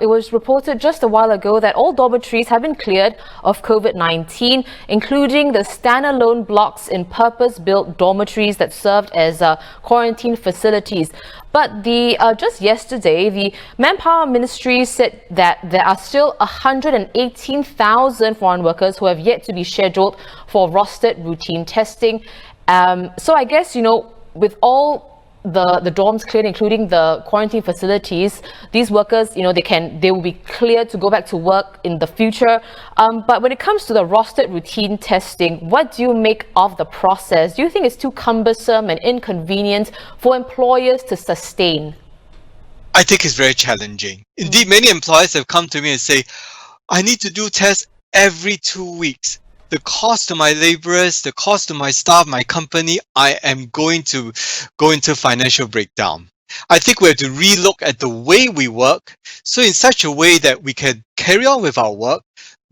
It was reported just a while ago that all dormitories have been cleared of COVID-19, including the standalone blocks in purpose-built dormitories that served as quarantine facilities. But just yesterday, the Manpower Ministry said that there are still 118,000 foreign workers who have yet to be scheduled for rostered routine testing. So I guess, with all the dorms cleared, including the quarantine facilities, these workers, they will be cleared to go back to work in the future. But when it comes to the rostered routine testing, what do you make of the process? Do you think it's too cumbersome and inconvenient for employers to sustain? I think it's very challenging. Indeed, many employers have come to me and say, I need to do tests every 2 weeks. The cost to my laborers, the cost to my staff, my company, I am going to go into financial breakdown. I think we have to relook at the way we work, so in such a way that we can carry on with our work,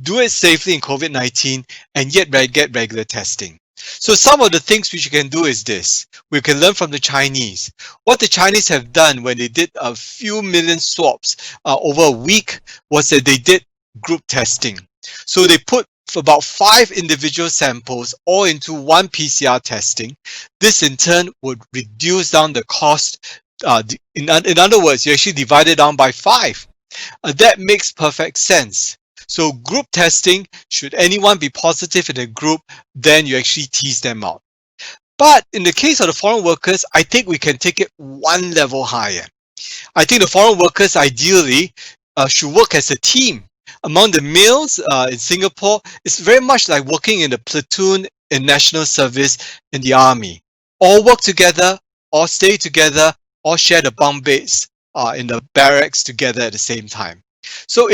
do it safely in COVID-19, and yet get regular testing. So some of the things which you can do is this. We can learn from the Chinese. What the Chinese have done when they did a few million swabs over a week was that they did group testing. So they put about 5 individual samples all into one PCR testing. This in turn would reduce down the cost. In other words, you actually divide it down by 5. That makes perfect sense. So group testing, should anyone be positive in a group, then you actually tease them out. But in the case of the foreign workers, I think we can take it one level higher. I think the foreign workers ideally should work as a team. Among the males in Singapore, it's very much like working in a platoon in national service in the army. All work together, all stay together, all share the bunk beds in the barracks together at the same time. So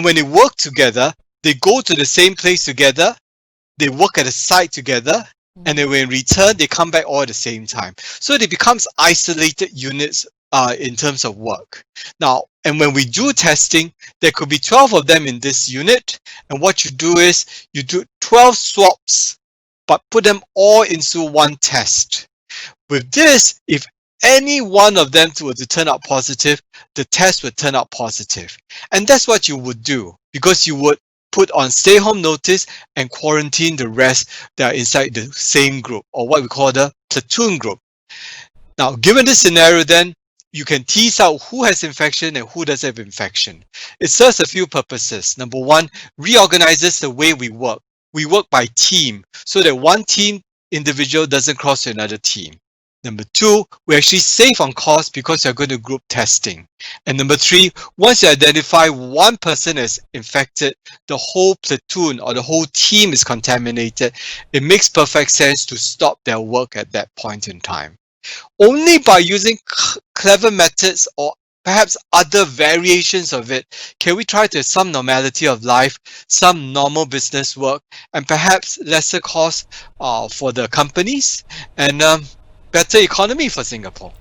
when they work together, they go to the same place together, they work at a site together, and then when return, they come back all at the same time. So it becomes isolated units in terms of work. Now, and when we do testing, there could be 12 of them in this unit. And what you do is you do 12 swabs, but put them all into one test. With this, if any one of them were to turn out positive, the test would turn out positive. And that's what you would do, because you would put on stay-home notice and quarantine the rest that are inside the same group, or what we call the platoon group. Now, given this scenario then, you can tease out who has infection and who doesn't have infection. It serves a few purposes. Number one, reorganizes the way we work. We work by team so that one team individual doesn't cross to another team. Number two, we actually save on cost because you're going to group testing. And number three, once you identify one person as infected, the whole platoon or the whole team is contaminated. It makes perfect sense to stop their work at that point in time. Only by using clever methods or perhaps other variations of it can we try to have some normality of life, some normal business work, and perhaps lesser cost for the companies and better economy for Singapore.